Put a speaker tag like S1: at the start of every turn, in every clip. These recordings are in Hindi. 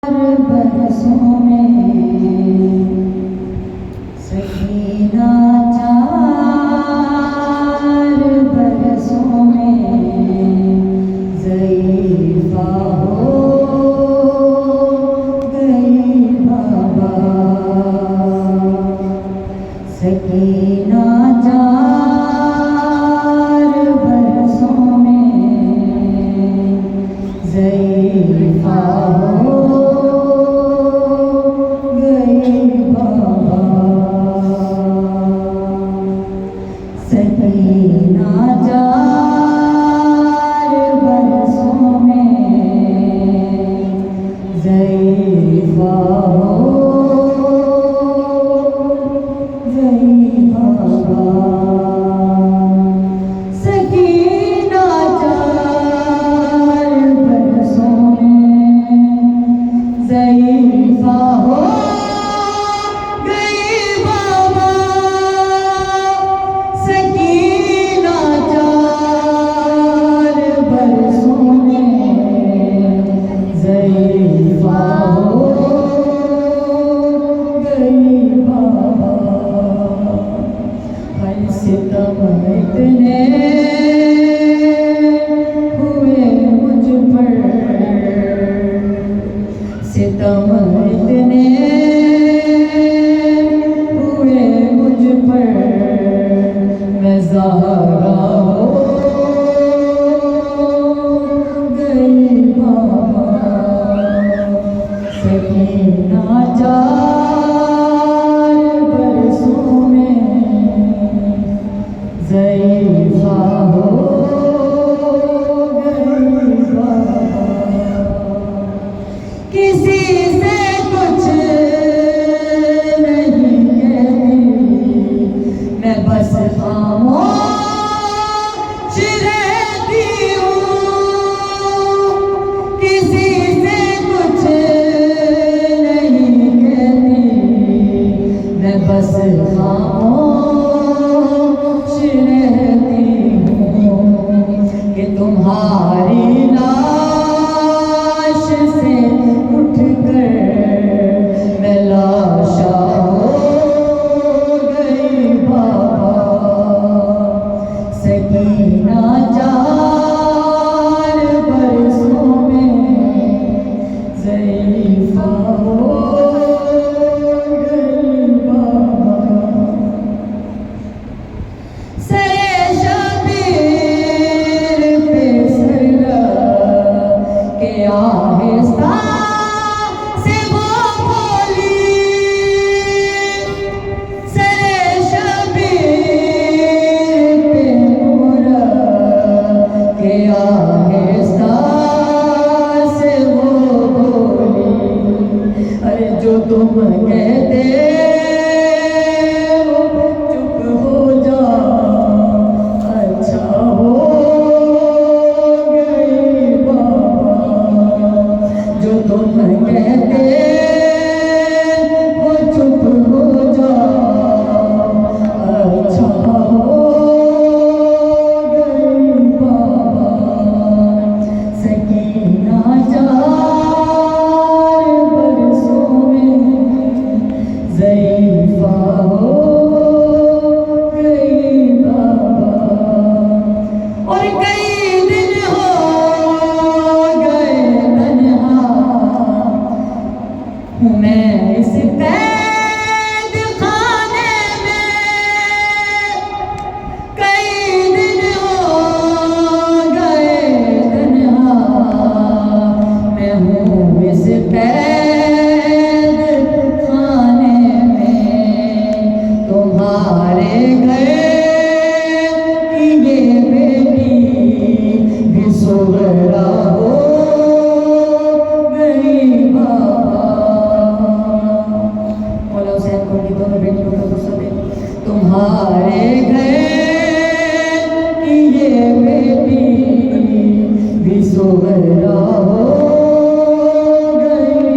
S1: बरसों में सकीना 4 बरसों में ज़ईफ़ा हो गई बाबा। सकीना 4 बरसों में ज़ईफ़ा हो सकीना 4 बरसों में ज़ईफ़ा हो गई बाबा। सकीना 4 बरसों में ज़ईफ़ा हो सितम इतने हुए मुझ पर, सितम इतने हुए मुझ पर, मैं ज़हरा हो गई बाबा। सकीना 4 बरसों में ज़ईफ़ा हो गई बाबा। किसी से कुछ नहीं कहती मैं, बस खामोश रहती हूँ। किसी से कुछ नहीं कहती मैं, बस खामोश रहती हूँ कि तुम्हारी लाश से उठकर मैं लाशा हो गई बाबा। सकीना 4 बरसों में ज़ईफ़ा हो गई बाबा। आहिस्ता से वो बोली, सरे शबीर पे नूर के आहिस्ता से वो बोली। अरे जो तुम कहते हो चुप हो जा, अच्छा हो तुम कहते हो चुप हो जा, अच्छा हो गई बाबा। सकीना 4 बरसों में ज़ईफ़ा हो गई बाबा। और कई दिन हो गए तन्हा मैं इस कैद खाने में। कई दिन हो गए तन्हा मैं हूँ इस कैद खाने में। तुम्हारे घर की ये बेटी भी सुगरा हो गई बाबा। दोनों बेटियों का गुस्सा दे। तुम्हारे घर की ये बेटी भी सुगरा हो गई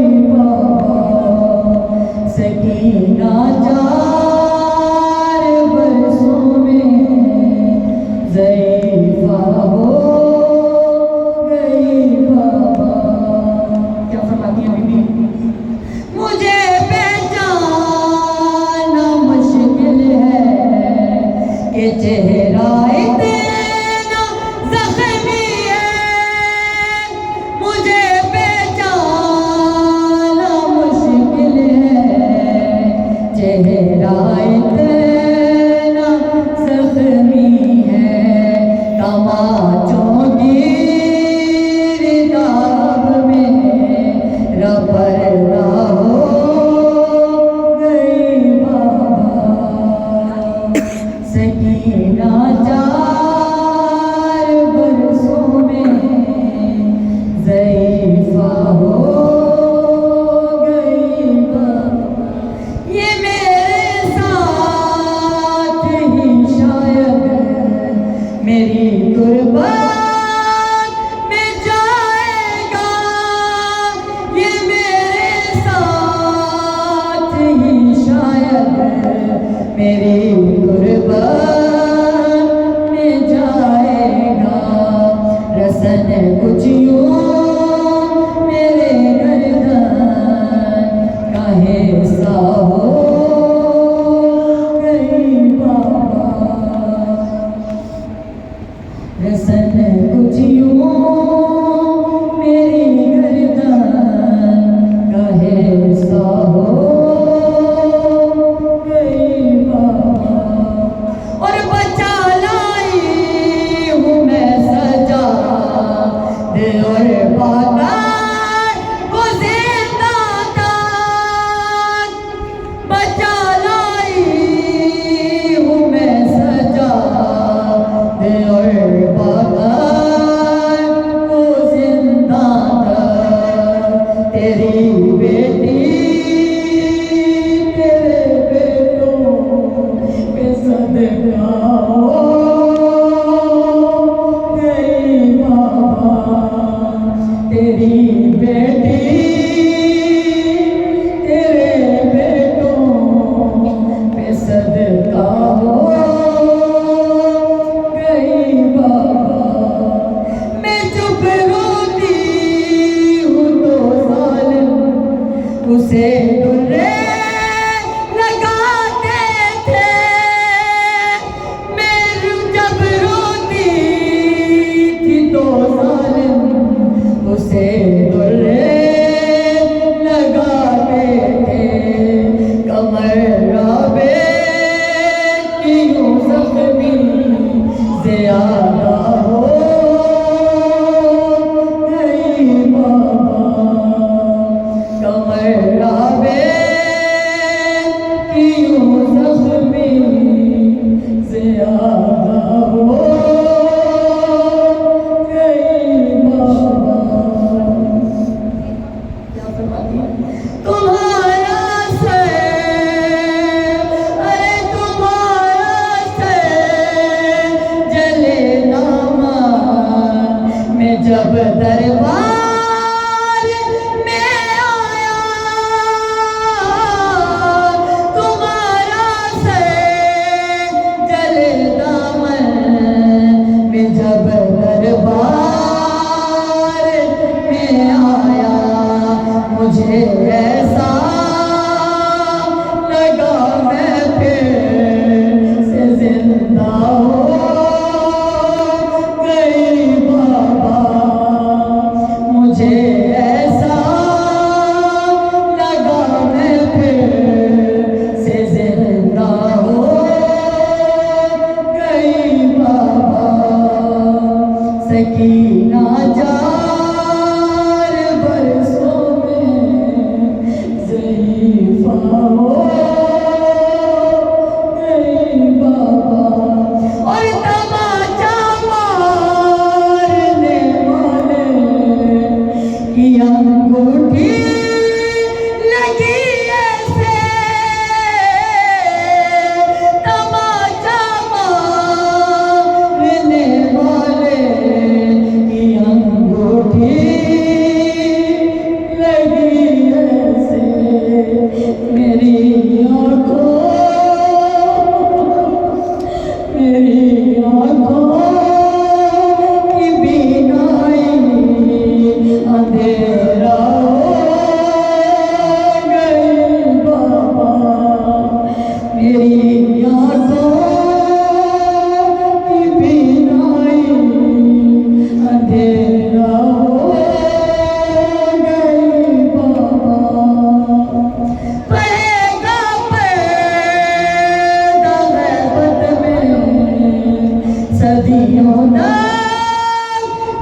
S1: मेरी गुर्बत में जाएगा रसन कुछ यूं मेरे गर्दन का हिस्सा हो गई बाबा रसन कुछ यूं मेरी गर्दन का हिस्सा हो उसे दुर्रे लगाते थे मैं जब रोती थी तो जालिम उसे दुर्रे लगाते थे कमर राबे की यूं ज़ख्मी ज़्यादा हो गई बाबा कमर जब दरबार में आया तुम्हारा सर जले दामन में जब दरबार में आया मुझे ऐसा लगा मैं फिर से जिंदा हो सकीना जार बरसों में ज़ईफ़ा हो गई बाबा और तमाचा मारने वाले की अंगूठी लगी ऐसे तमाचा मारने वाले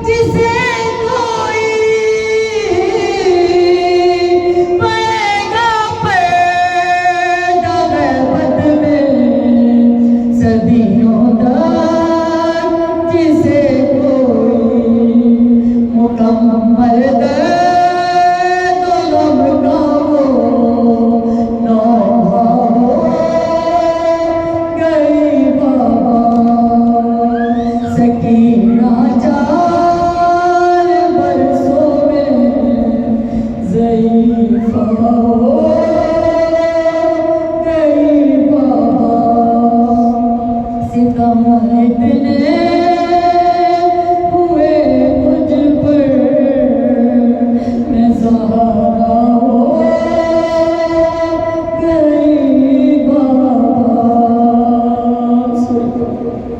S1: जिसे कोई पाएगा पैदा गैबत में सदियों तक जिसे कोई मुकम्मल दर्द गम का वो नौहा हो गई बाबा सकीना ज़ईफ़ा हो